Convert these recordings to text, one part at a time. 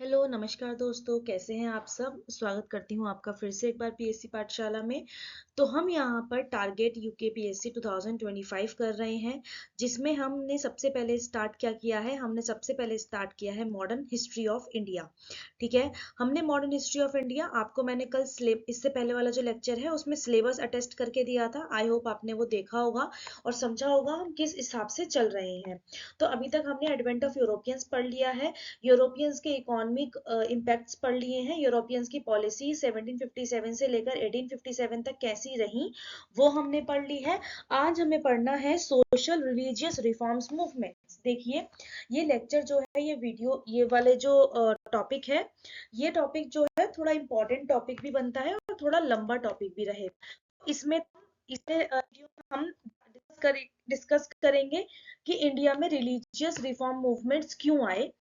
Hello नमस्कार दोस्तों, कैसे हैं आप सब। स्वागत करती हूं आपका फिर से एक बार पीएससी पाठशाला में। तो हम यहां पर टारगेट यूके पीएससी 2025 कर रहे हैं, जिसमें हमने सबसे पहले स्टार्ट क्या किया है। हमने सबसे पहले स्टार्ट किया है मॉडर्न हिस्ट्री ऑफ इंडिया। ठीक है, हमने मॉडर्न हिस्ट्री ऑफ इंडिया, आपको मैंने कल इससे पहले वाला जो लेक्चर है उसमें सिलेबस अटेस्ट करके दिया था। आई होप आपने वो देखा होगा और समझा होगा हम किस हिसाब से चल रहे हैं। तो अभी तक हमने एडवेंट ऑफ यूरोपियंस पढ़ लिया है, यूरोपियंस के इकोनॉमिक इम्पैक्ट्स पढ़ लिए हैं, यूरोपियंस की पॉलिसी 1757 से लेकर 1857 तक कैसी रही वो हमने पढ़ ली है। आज हमें पढ़ना है सोशल रिलीजियस रिफॉर्म्स मूवमेंट्स। देखिए, ये लेक्चर जो है, ये वीडियो, ये वाले जो टॉपिक है, ये टॉपिक जो है थोड़ा इंपॉर्टेंट टॉपिक भी बनता है और थोड़ा लंबा टॉपिक भी रहे। इसमें इसे हम डिस्कस करेंगे कि इंडिया में रिलीजियस रिफॉर्म मूवमेंट्स क्यों आए,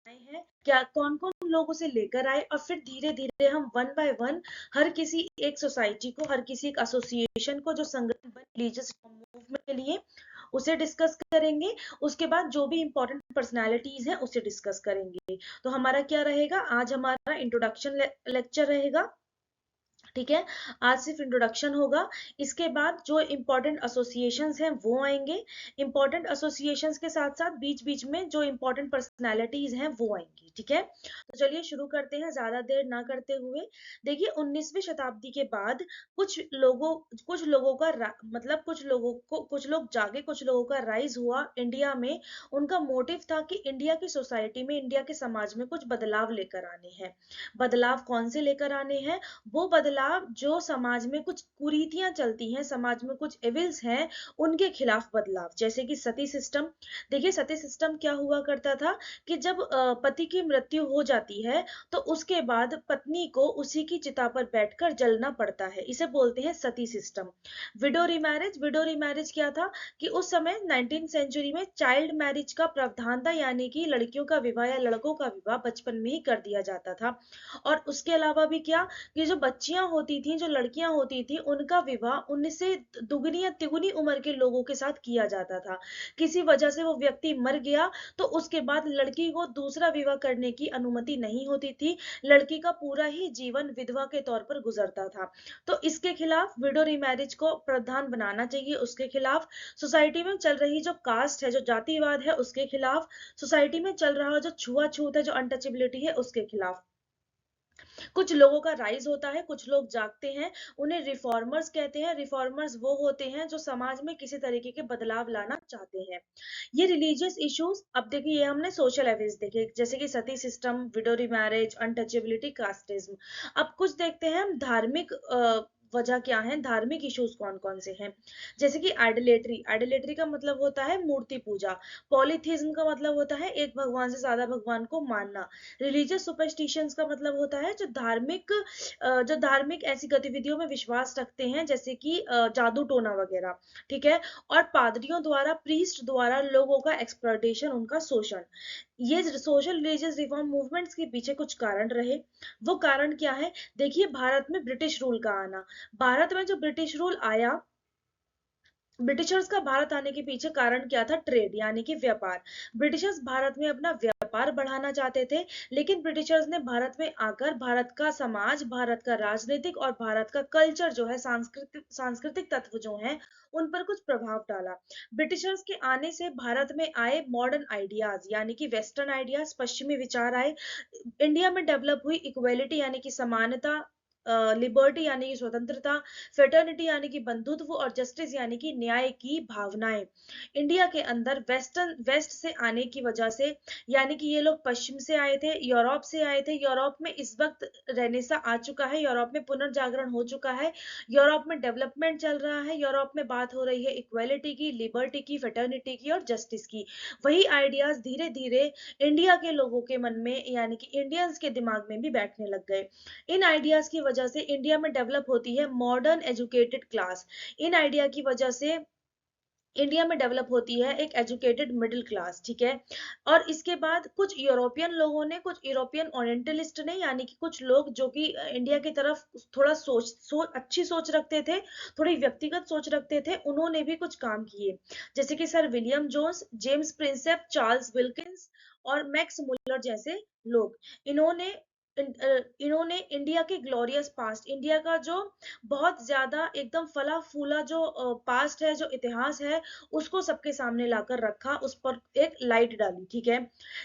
आए हैं, क्या कौन कौन लोग उसे लेकर आए, और फिर धीरे धीरे हम वन बाय वन हर किसी एक सोसाइटी को, हर किसी एक एसोसिएशन को जो संगठन बने रिलीजियस मूवमेंट के लिए, उसे डिस्कस करेंगे। उसके बाद जो भी इंपॉर्टेंट पर्सनालिटीज हैं उसे डिस्कस करेंगे। तो हमारा क्या रहेगा, आज हमारा इंट्रोडक्शन लेक्चर रहेगा। ठीक है, आज सिर्फ इंट्रोडक्शन होगा। इसके बाद जो इंपॉर्टेंट एसोसिएशंस हैं वो आएंगे। इंपॉर्टेंट एसोसिएशंस के साथ साथ बीच बीच में जो इंपॉर्टेंट पर्सनालिटीज हैं वो आएंगी। ठीक है, तो चलिए शुरू करते हैं ज्यादा देर ना करते हुए। देखिए, 19वीं शताब्दी के बाद कुछ लोगों का मतलब कुछ लोग जागे, कुछ लोगों का राइज हुआ इंडिया में। उनका मोटिव था कि इंडिया की सोसाइटी में, इंडिया के समाज में कुछ बदलाव लेकर आने हैं। बदलाव कौन से लेकर आने हैं? वो बदलाव जो समाज में कुछ कुरीतियां चलती हैं, समाज में कुछ एविल्स हैं, उनके खिलाफ बदलाव। जैसे कि सती सिस्टम। देखिए, सती सिस्टम क्या हुआ करता था कि जब पति की मृत्यु हो जाती है तो उसके बाद पत्नी को उसी की चिता पर बैठकर जलना पड़ता है, इसे बोलते हैं sati system. Widow remarriage. Widow remarriage क्या था कि उस समय 19वीं सेंचुरी में चाइल्ड मैरिज का प्रावधान था, यानी कि लड़कियों का विवाह या लड़कों का विवाह बचपन में ही कर दिया जाता था। और उसके अलावा भी क्या, कि जो बच्चियां होती थी, जो लड़कियां होती थी, उनका विवाह उनसे दुगनी या तिगुनी उम्र के लोगों के साथ किया जाता था। किसी वजह से वो व्यक्ति मर गया तो उसके बाद लड़की को दूसरा विवाह करने की अनुमति नहीं होती थी। लड़की का पूरा ही जीवन विधवा के तौर पर गुजरता था। तो इसके खिलाफ विडो रिमैरिज को प्रावधान बनाना चाहिए। उसके खिलाफ सोसाइटी में चल रही जो कास्ट है, जो जातिवाद है, उसके खिलाफ सोसाइटी में चल रहा जो छुआछूत है, जो अनटचेबिलिटी है, उसके खिलाफ कुछ लोगों का राइज होता है। कुछ लोग जागते हैं, उन्हें रिफॉर्मर्स कहते हैं। रिफॉर्मर्स वो होते हैं जो समाज में किसी तरीके के बदलाव लाना चाहते हैं। ये रिलीजियस इश्यूज, अब देखिए, ये हमने सोशल एविल्स देखे, जैसे कि sati system, widow marriage, untouchability, casteism. अब कुछ देखते हैं हम धार्मिक वजह क्या है, धार्मिक इश्यूज कौन कौन से हैं। जैसे कि आइडलेट्री। आइडलेट्री का मतलब होता है मूर्ति पूजा। पॉलीथिज्म का मतलब होता है एक भगवान से ज्यादा भगवान को मानना। रिलीजियस सुपरस्टिशंस का मतलब होता है जो धार्मिक ऐसी गतिविधियों में विश्वास रखते हैं, जैसे कि जादू टोना वगैरह। ठीक है, और पादरियों द्वारा, प्रीस्ट द्वारा लोगों का एक्सप्लॉयटेशन, उनका शोषण। ये सोशल रिलीजियस रिफॉर्म मूवमेंट्स के पीछे कुछ कारण रहे। वो कारण क्या है? देखिए, भारत में ब्रिटिश रूल का आना। भारत में जो ब्रिटिश रूल आया, ब्रिटिशर्स का भारत आने के पीछे कारण क्या था? ट्रेड, यानी कि व्यापार। ब्रिटिशर्स भारत में अपना व्यापार बढ़ाना चाहते थे, लेकिन ब्रिटिशर्स ने भारत में आकर भारत का समाज, भारत का राजनीतिक और भारत का कल्चर जो है, सांस्कृतिक तत्व जो हैं, उन पर कुछ प्रभाव डाला। ब्रिटिशर्स के आने से भारत में आए मॉडर्न आइडियाज, यानी कि वेस्टर्न आइडियाज, पश्चिमी विचार आए। इंडिया में डेवलप हुई इक्वेलिटी, यानी कि समानता, लिबर्टी यानी कि स्वतंत्रता, फेटर्निटी यानी कि बंधुत्व, और जस्टिस यानी कि न्याय की भावनाएं। इंडिया के अंदर वेस्ट से आने की वजह से, यानी कि ये लोग पश्चिम से आए थे, यूरोप से आए थे। यूरोप में इस वक्त रेनेसा आ चुका है, यूरोप में पुनर्जागरण हो चुका है, यूरोप में डेवलपमेंट चल रहा है, यूरोप में बात हो रही है इक्वेलिटी की, लिबर्टी की, फेटर्निटी की और जस्टिस की। वही आइडियाज धीरे धीरे इंडिया के लोगों के मन में, यानी कि इंडियंस के दिमाग में भी बैठने लग गए। इन आइडियाज की वजह से इंडिया में डेवलप होती है मॉडर्न एजुकेटेड क्लास। इन आइडिया की वजह से इंडिया में डेवलप होती है एक एजुकेटेड मिडिल क्लास, ठीक है। और इसके बाद कुछ यूरोपियन लोगों ने, कुछ यूरोपियन ओरिएंटलिस्ट ने, यानी कि कुछ लोग जो कि इंडिया की तरफ थोड़ा अच्छी सोच रखते थे, थोड़ी व्यक्तिगत सोच रखते थे, उन्होंने भी कुछ काम किए। जैसे कि sir William Jones, James Prinsep, Charles Wilkins और मैक्स मुलर जैसे लोग, इन्होंने इन्होंने इंडिया के ग्लोरियस पास्ट, इंडिया का जो बहुत ज्यादा एकदम फला फूला जो पास्ट है, जो इतिहास है, उसको सबके सामने लाकर रखा, उस पर एक लाइट डाली, ठीक है।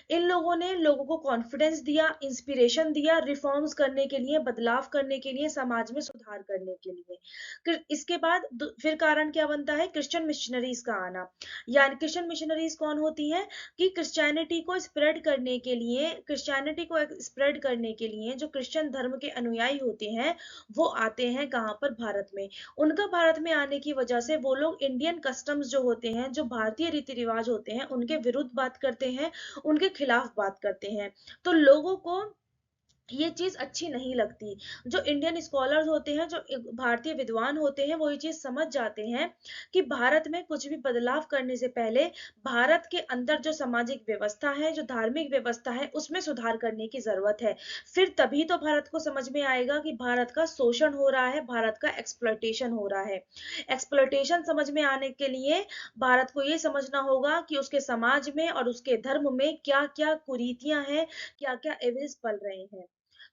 इन लोगों ने लोगों को कॉन्फिडेंस दिया, इंस्पिरेशन दिया, रिफॉर्म्स करने के लिए, बदलाव करने के लिए, समाज में सुधार करने के लिए। फिर इसके बाद फिर कारण क्या बनता है, क्रिश्चियन मिशनरीज का आना। यानी क्रिश्चियन मिशनरीज कौन होती हैं, कि क्रिश्चियनिटी को स्प्रेड करने के लिए, क्रिश्चियनिटी को स्प्रेड करने के लिए जो क्रिश्चियन धर्म के अनुयायी होते हैं, वो आते हैं कहाँ पर, भारत में। उनका भारत में आने की वजह से वो लोग इंडियन कस्टम्स जो होते हैं, जो भारतीय रीति रिवाज होते हैं, उनके विरुद्ध बात करते हैं, उनके खिलाफ बात करते हैं। तो लोगों को ये चीज अच्छी नहीं लगती। जो इंडियन स्कॉलर्स होते हैं, जो भारतीय विद्वान होते हैं, वो ये चीज समझ जाते हैं कि भारत में कुछ भी बदलाव करने से पहले भारत के अंदर जो सामाजिक व्यवस्था है, जो धार्मिक व्यवस्था है, उसमें सुधार करने की जरूरत है। फिर तभी तो भारत को समझ में आएगा कि भारत का शोषण हो रहा है, भारत का एक्सप्लॉयटेशन हो रहा है। एक्सप्लॉयटेशन समझ में आने के लिए भारत को ये समझना होगा कि उसके समाज में और उसके धर्म में क्या क्या कुरीतियां हैं, क्या क्या एविल्स पल रहे हैं।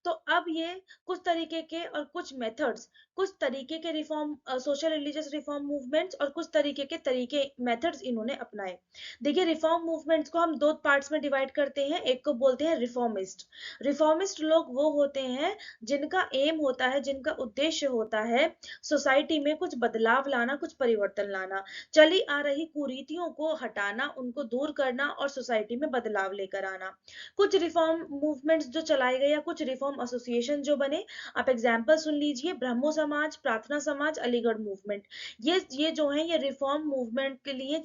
तो अब ये कुछ तरीके के और कुछ मेथड्स, कुछ तरीके के reform, social religious reform movements, और कुछ तरीके मेथड्स इन्होंने अपनाए। देखिए, रिफॉर्म मूवमेंट्स को हम दो पार्ट्स में डिवाइड करते हैं। एक को बोलते हैं रिफॉर्मिस्ट। रिफॉर्मिस्ट लोग वो होते हैं जिनका एम होता है, जिनका उद्देश्य होता है सोसाइटी में कुछ बदलाव लाना, कुछ परिवर्तन लाना, चली आ रही कुरीतियों को हटाना, उनको दूर करना और सोसाइटी में बदलाव लेकर आना। कुछ रिफॉर्म मूवमेंट्स जो चलाए गए, या कुछ रिफॉर्म एसोसिएशन जो बने, आप एग्जांपल सुन लीजिए, ब्रह्मो समाज, प्रार्थना समाज, अलीगढ़ मूवमेंट। ये जो है, ये रिफॉर्म मूवमेंट के लिए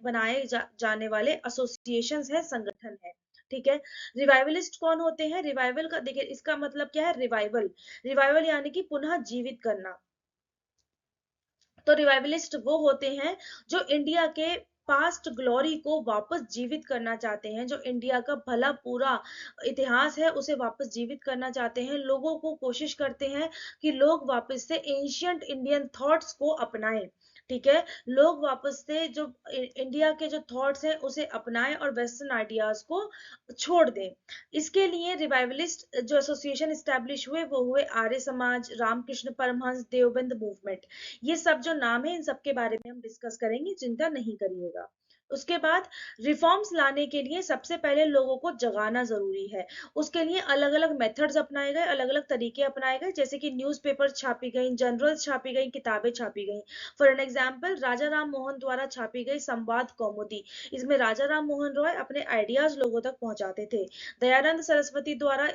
बनाए जाने वाले एसोसिएशंस है, संगठन है, ठीक है। रिवाइवलिस्ट कौन होते हैं, रिवाइवल का देखिए इसका मतलब क्या है, रिवाइवल, रिवाइवल यानी कि पुनः जीवित करना। तो रिवाइवलिस्ट वो होते हैं जो इंडिया के पास्ट ग्लोरी को वापस जीवित करना चाहते हैं, जो इंडिया का भला पूरा इतिहास है उसे वापस जीवित करना चाहते हैं। लोगों को कोशिश करते हैं कि लोग वापस से एंशियंट इंडियन थॉट्स को अपनाएं, ठीक है। लोग वापस से जो इंडिया के जो थॉट्स हैं उसे अपनाएं और वेस्टर्न आइडियाज को छोड़ दें। इसके लिए रिवाइवलिस्ट जो एसोसिएशन स्टैब्लिश हुए, वो हुए आर्य समाज, रामकृष्ण परमहंस, देवबंद मूवमेंट। ये सब जो नाम है, इन सब के बारे में हम डिस्कस करेंगे, चिंता नहीं करिएगा। उसके बाद रिफॉर्म्स लाने के लिए सबसे पहले लोगों को जगाना जरूरी है। उसके लिए अलग अलग मेथड्स अपनाए गए, अलग अलग तरीके अपनाए गए, जैसे कि न्यूज़पेपर छापी गई, जर्नल्स छापी गई, किताबें छापी गई। फॉर एन एग्जाम्पल, राजा राम मोहन द्वारा छापी गई संवाद कौमुदी, इसमें राजा राम मोहन रॉय अपने आइडियाज लोगों तक पहुंचाते थे। दयानंद सरस्वती द्वारा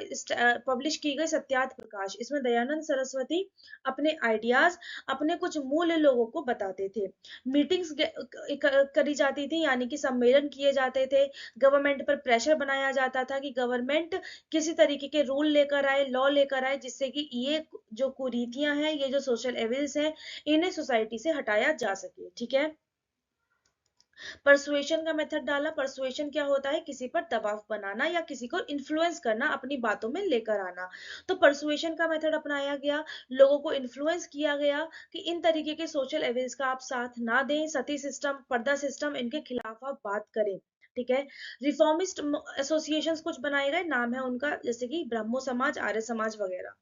पब्लिश की गई सत्यार्थ प्रकाश, इसमें दयानंद सरस्वती अपने आइडियाज, अपने कुछ मूल लोगों को बताते थे। मीटिंग्स करी जाती थी, यानी कि सम्मेलन किए जाते थे। गवर्नमेंट पर प्रेशर बनाया जाता था कि गवर्नमेंट किसी तरीके के रूल लेकर आए, लॉ लेकर आए, जिससे कि ये जो कुरीतियां हैं, ये जो सोशल एविल्स हैं, इन्हें सोसाइटी से हटाया जा सके, ठीक है। परसुएशन का मेथड डाला। परसुएशन क्या होता है, किसी पर दबाव बनाना या किसी को इन्फ्लुएंस करना, अपनी बातों में लेकर आना। तो परसुएशन का मेथड अपनाया गया, लोगों को इन्फ्लुएंस किया गया कि इन तरीके के सोशल एविल्स का आप साथ ना दें, सती सिस्टम, पर्दा सिस्टम, इनके खिलाफ आप बात करें, ठीक है। रिफॉर्मिस्ट एसोसिएशंस कुछ बनाए गए, नाम है उनका, जैसे कि ब्रह्मो समाज, आर्य समाज वगैरह।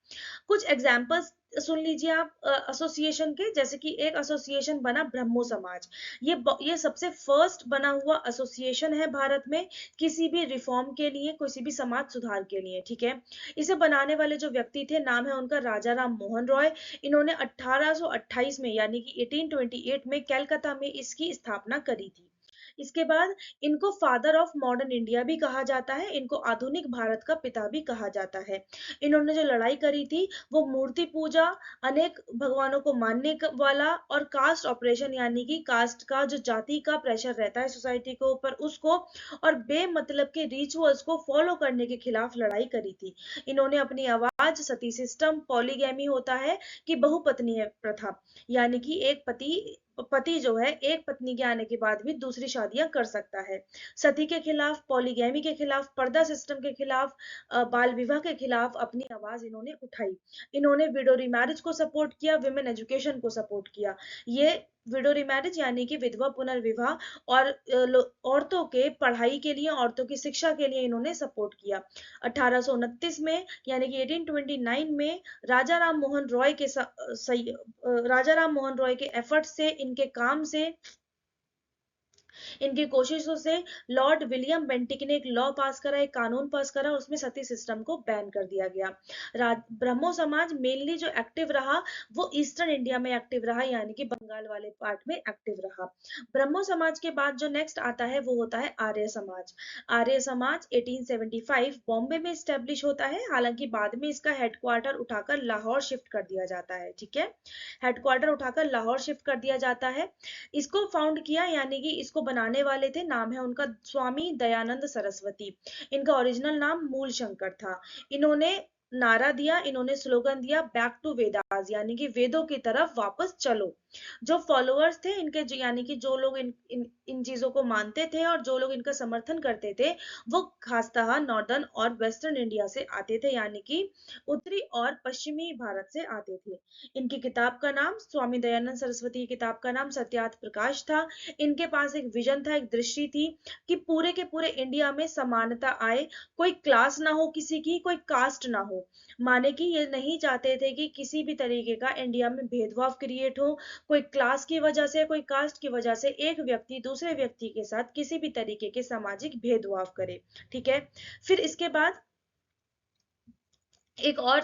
कुछ एग्जाम्पल्स सुन लीजिए आप एसोसिएशन के, जैसे कि एक एसोसिएशन बना ब्रह्मो समाज। ये सबसे फर्स्ट बना हुआ एसोसिएशन है भारत में, किसी भी रिफॉर्म के लिए, किसी भी समाज सुधार के लिए, ठीक है। इसे बनाने वाले जो व्यक्ति थे, नाम है उनका राजा राम मोहन रॉय। इन्होंने 1828 में, यानी कि 1828 में कलकत्ता में इसकी स्थापना करी थी। इसके बाद इनको फादर ऑफ मॉडर्न इंडिया भी कहा जाता है, इनको आधुनिक भारत का पिता भी कहा जाता है। इन्होंने जो लड़ाई करी थी, वो मूर्ति पूजा, अनेक भगवानों को मानने वाला, और कास्ट ऑपरेशन, यानी कि कास्ट का जो जाति का प्रेशर रहता है सोसाइटी के ऊपर, उसको, और बेमतलब के रिचुअल्स को फॉलो करने के खिलाफ लड़ाई करी थी। इन्होंने अपनी आवाज, सती सिस्टम, पॉलीगैमी होता है कि बहुपत्नी प्रथा, यानी कि एक पति पति जो है एक पत्नी के आने के बाद भी दूसरी शादियां कर सकता है। सती के खिलाफ, पॉलीगैमी के खिलाफ, पर्दा सिस्टम के खिलाफ, बाल विवाह के खिलाफ अपनी आवाज इन्होंने उठाई। इन्होंने विडो रिमैरिज को सपोर्ट किया, विमेन एजुकेशन को सपोर्ट किया। ये विडो रिमैरिज यानी कि विधवा पुनर्विवाह और औरतों के पढ़ाई के लिए, औरतों की शिक्षा के लिए इन्होंने सपोर्ट किया। 1829 में यानी कि 1829 में राजा राम मोहन रॉय के राजा राम मोहन रॉय के एफर्ट से, इनके काम से, इनकी कोशिशों से लॉर्ड विलियम बेंटिक ने एक लॉ पास करा, एक कानून पास करा, उसमें सती सिस्टम को बैन कर दिया गया। ब्रह्मो समाज मेनली जो एक्टिव रहा वो ईस्टर्न इंडिया में एक्टिव रहा, यानी कि बंगाल वाले पार्ट में एक्टिव रहा। ब्रह्मो समाज के बाद जो नेक्स्ट आता है वो होता है आर्य समाज। आर्य समाज 1875 बॉम्बे में स्टेब्लिश होता है, हालांकि बाद में इसका हेडक्वार्टर उठाकर लाहौर शिफ्ट कर दिया जाता है। ठीक है, हेडक्वार्टर उठाकर लाहौर शिफ्ट कर दिया जाता है। इसको फाउंड किया यानी कि इसको बनाने वाले थे, नाम है उनका स्वामी दयानंद सरस्वती। इनका ओरिजिनल नाम मूल शंकर था। इन्होंने नारा दिया, इन्होंने स्लोगन दिया, बैक टू वेदास, यानी कि वेदों की तरफ वापस चलो। जो फॉलोअर्स थे इनके, यानी कि जो लोग इन चीजों को मानते थे और जो लोग इनका समर्थन करते थे, वो खासतः नॉर्दर्न और वेस्टर्न इंडिया से आते थे, यानी कि उत्तरी और पश्चिमी भारत से आते थे। इनकी किताब का नाम, स्वामी दयानंद सरस्वती की किताब का नाम सत्यार्थ प्रकाश था। इनके पास एक विजन था, एक दृष्टि थी कि पूरे के पूरे इंडिया में समानता आए, कोई क्लास ना हो किसी की, कोई कास्ट ना हो। माने कि ये नहीं चाहते थे कि किसी भी तरीके का इंडिया में भेदभाव क्रिएट हो, कोई क्लास की वजह से, कोई कास्ट की वजह से एक व्यक्ति दूसरे व्यक्ति के साथ किसी भी तरीके के सामाजिक भेदभाव करे। ठीक है, फिर इसके बाद एक और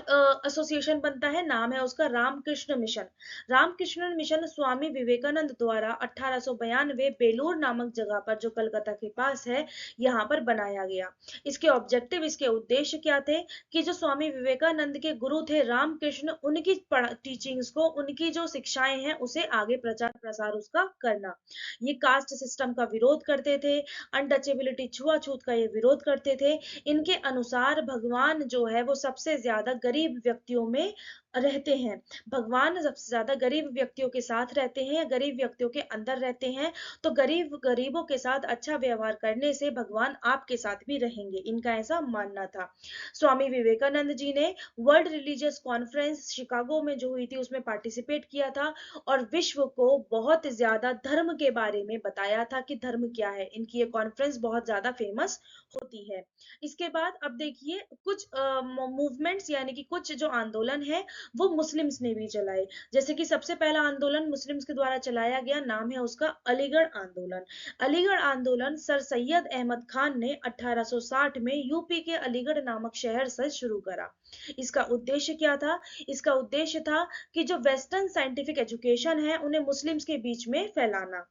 एसोसिएशन बनता है, नाम है उसका रामकृष्ण मिशन। रामकृष्ण मिशन स्वामी विवेकानंद द्वारा 1892 बेलूर नामक जगह पर, जो कलकत्ता के पास है, यहाँ पर बनाया गया। इसके ऑब्जेक्टिव, इसके उद्देश्य क्या थे कि जो स्वामी विवेकानंद के गुरु थे रामकृष्ण, उनकी टीचिंग्स को, उनकी जो शिक्षाएं हैं उसे आगे प्रचार प्रसार उसका करना। ये कास्ट सिस्टम का विरोध करते थे, अनटचेबिलिटी, छुआछूत का ये विरोध करते थे। इनके अनुसार भगवान जो है वो सबसे ज्यादा गरीब व्यक्तियों में रहते हैं। भगवान सबसे ज्यादा गरीब व्यक्तियों के साथ रहते हैं, या गरीब व्यक्तियों के अंदर रहते हैं। तो गरीबों के साथ अच्छा व्यवहार करने से भगवान आपके साथ भी रहेंगे, इनका ऐसा मानना था। स्वामी विवेकानंद जी ने वर्ल्ड रिलीजियस कॉन्फ्रेंस शिकागो में जो हुई थी उसमें पार्टिसिपेट किया था, और विश्व को बहुत ज्यादा धर्म के बारे में बताया था कि धर्म क्या है। इनकी ये कॉन्फ्रेंस बहुत ज्यादा फेमस होती है। इसके बाद अब देखिए कुछ मूवमेंट्स, यानी कि कुछ जो आंदोलन है वो मुस्लिम्स ने भी चलाए। जैसे कि सबसे पहला आंदोलन मुस्लिम्स के द्वारा चलाया गया, नाम है उसका अलीगढ़ आंदोलन। अलीगढ़ आंदोलन सर सैयद अहमद खान ने 1860 में यूपी के अलीगढ़ नामक शहर से शुरू करा। इसका उद्देश्य क्या था? इसका उद्देश्य था कि जो वेस्टर्न साइंटिफिक एजुकेशन है उन्हें मुस्लिम्स के बीच में फैलाना।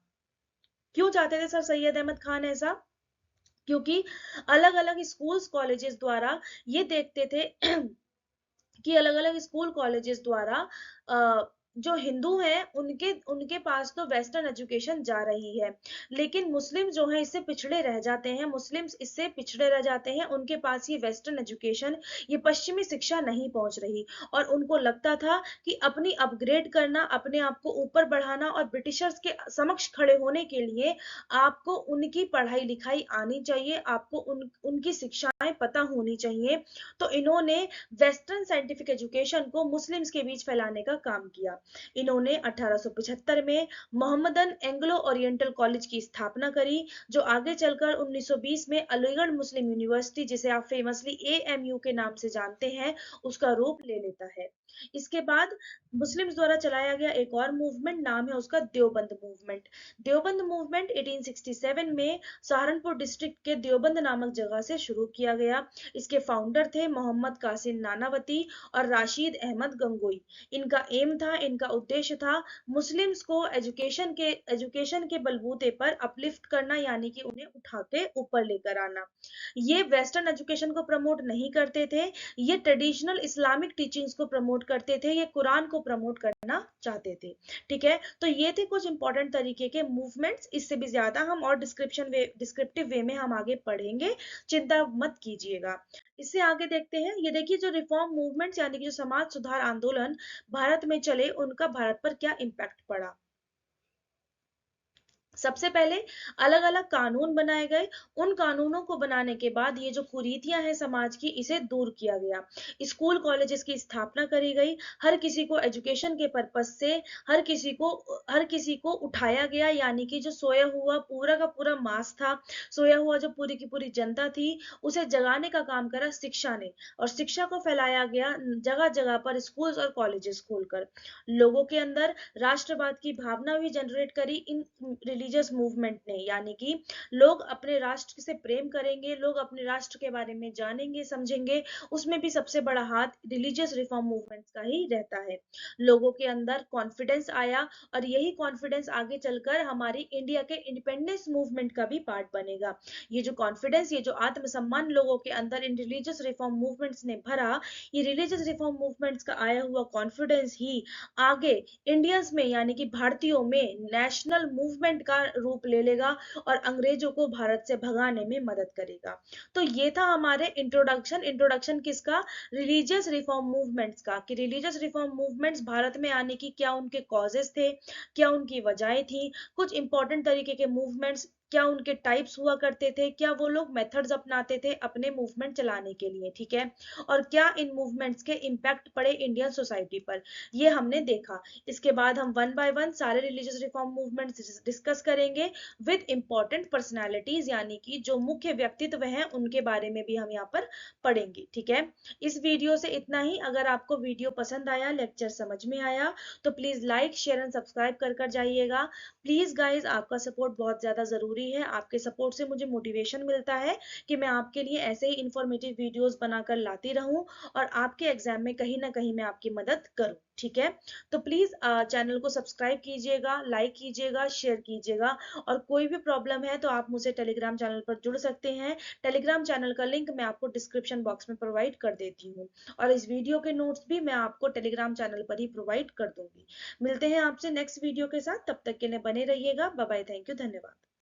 क्यों चाहते थे सर सैयद अहमद खान ऐसा? क्योंकि अलग अलग स्कूल्स कॉलेजेस द्वारा ये देखते थे कि अलग अलग स्कूल कॉलेजेस द्वारा जो हिंदू हैं उनके उनके पास तो वेस्टर्न एजुकेशन जा रही है, लेकिन मुस्लिम जो है इससे पिछड़े रह जाते हैं, मुस्लिम्स इससे पिछड़े रह जाते हैं, उनके पास ये वेस्टर्न एजुकेशन, ये पश्चिमी शिक्षा नहीं पहुंच रही। और उनको लगता था कि अपनी अपग्रेड करना, अपने आप को ऊपर बढ़ाना और ब्रिटिशर्स के समक्ष खड़े होने के लिए आपको उनकी पढ़ाई लिखाई आनी चाहिए, आपको उनकी शिक्षाएं पता होनी चाहिए। तो इन्होंने वेस्टर्न साइंटिफिक एजुकेशन को मुस्लिम्स के बीच फैलाने का काम किया। इन्होंने 1875 में मोहम्मदन एंग्लो ओरिएंटल कॉलेज की स्थापना करी, जो आगे चलकर 1920 में अलीगढ़ मुस्लिम यूनिवर्सिटी, जिसे आप फेमसली एएमयू के नाम से जानते हैं, उसका रूप ले लेता है। इसके बाद मुस्लिम्स द्वारा चलाया गया एक और मूवमेंट, नाम है उसका देवबंद मूवमेंट। देवबंद मूवमेंट 1867 में सहारनपुर डिस्ट्रिक्ट के देवबंद नामक जगह से शुरू किया गया। इसके फाउंडर थे मोहम्मद कासिम नानावती और राशिद अहमद गंगोई। इनका एम था, इनका उद्देश्य था मुस्लिम्स को एजुकेशन के बलबूते पर अपलिफ्ट करना, यानी कि उन्हें उठा के ऊपर लेकर आना। ये वेस्टर्न एजुकेशन को प्रमोट नहीं करते थे, ये ट्रेडिशनल इस्लामिक टीचिंग्स को प्रमोट करते थे, ये कुरान को प्रमोट करना चाहते थे। ठीक है, तो ये थे कुछ इंपॉर्टेंट तरीके के मूवमेंट्स। इससे भी ज्यादा हम और डिस्क्रिप्टिव वे में हम आगे पढ़ेंगे, चिंता मत कीजिएगा। इससे आगे देखते हैं, ये देखिए जो रिफॉर्म मूवमेंट्स यानी कि जो समाज सुधार आंदोलन भारत में चले, उनका भारत पर क्या इम्पैक्ट पड़ा। सबसे पहले अलग अलग कानून बनाए गए। उन कानूनों को बनाने के बाद ये जो कुरीतियां हैं समाज की, इसे दूर किया गया। स्कूल कॉलेजेस की स्थापना करी गई। हर किसी को एजुकेशन के पर्पज से हर किसी को हर किसी को उठाया गया, यानी कि जो सोया हुआ पूरा का पूरा मास था, सोया हुआ जो पूरी की पूरी जनता थी, उसे जगाने का काम करा शिक्षा ने। और शिक्षा को फैलाया गया जगह जगह पर, स्कूल्स और कॉलेजेस खोलकर। लोगों के अंदर राष्ट्रवाद की भावना भी जनरेट करी इन रिलीजियस मूवमेंट ने, यानी कि लोग अपने राष्ट्र से प्रेम करेंगे, लोग अपने राष्ट्र के बारे में जानेंगे समझेंगे। उसमें भी सबसे बड़ा हाथ रिलीजियस रिफॉर्म मूवमेंट्स का ही रहता है। लोगों के अंदर कॉन्फिडेंस आया, और यही कॉन्फिडेंस आगे चलकर हमारी इंडिया के इंडिपेंडेंस मूवमेंट का भी पार्ट बनेगा। ये जो कॉन्फिडेंस, ये जो आत्मसम्मान लोगों के अंदर इन रिलीजियस रिफॉर्म मूवमेंट्स ने भरा, ये रिलीजियस रिफॉर्म मूवमेंट्स का आया हुआ कॉन्फिडेंस ही आगे इंडियंस में, यानी कि भारतीयों में नेशनल मूवमेंट का रूप ले लेगा और अंग्रेजों को भारत से भगाने में मदद करेगा। तो ये था हमारे इंट्रोडक्शन। इंट्रोडक्शन किसका? रिलीजियस रिफॉर्म मूवमेंट्स का, कि रिलीजियस रिफॉर्म मूवमेंट्स भारत में आने की क्या उनके कॉजेस थे, क्या उनकी वजहें थी, कुछ इंपॉर्टेंट तरीके के मूवमेंट्स, क्या उनके टाइप्स हुआ करते थे, क्या वो लोग मेथड्स अपनाते थे अपने मूवमेंट चलाने के लिए, ठीक है, और क्या इन मूवमेंट्स के इम्पैक्ट पड़े इंडियन सोसाइटी पर, ये हमने देखा। इसके बाद हम वन बाय वन सारे रिलीजियस रिफॉर्म मूवमेंट डिस्कस करेंगे विद इंपॉर्टेंट पर्सनालिटीज, यानी कि जो मुख्य व्यक्तित्व हैं उनके बारे में भी हम यहाँ पर पढ़ेंगे, ठीक है। इस वीडियो से इतना ही। अगर आपको वीडियो पसंद आया, लेक्चर समझ में आया, तो please like share and subscribe कर जाइएगा। प्लीज गाइज, आपका सपोर्ट बहुत ज्यादा जरूरी है। आपके सपोर्ट से मुझे मोटिवेशन मिलता है कि मैं आपके लिए ऐसे ही इंफॉर्मेटिव वीडियोस बनाकर लाती रहूं और आपके एग्जाम में कहीं ना कहीं मैं आपकी मदद करूं, ठीक है। तो प्लीज चैनल को सब्सक्राइब कीजिएगा, लाइक कीजिएगा, शेयर कीजिएगा। और कोई भी प्रॉब्लम है तो आप मुझे टेलीग्राम चैनल पर जुड़ सकते हैं। टेलीग्राम चैनल का लिंक मैं आपको डिस्क्रिप्शन बॉक्स में प्रोवाइड कर देती हूँ, और इस वीडियो के नोट्स भी मैं आपको टेलीग्राम चैनल पर ही प्रोवाइड कर दूंगी। मिलते हैं आपसे नेक्स्ट वीडियो के साथ, तब तक के लिए बने रहिएगा। बाय बाय, थैंक यू, धन्यवाद।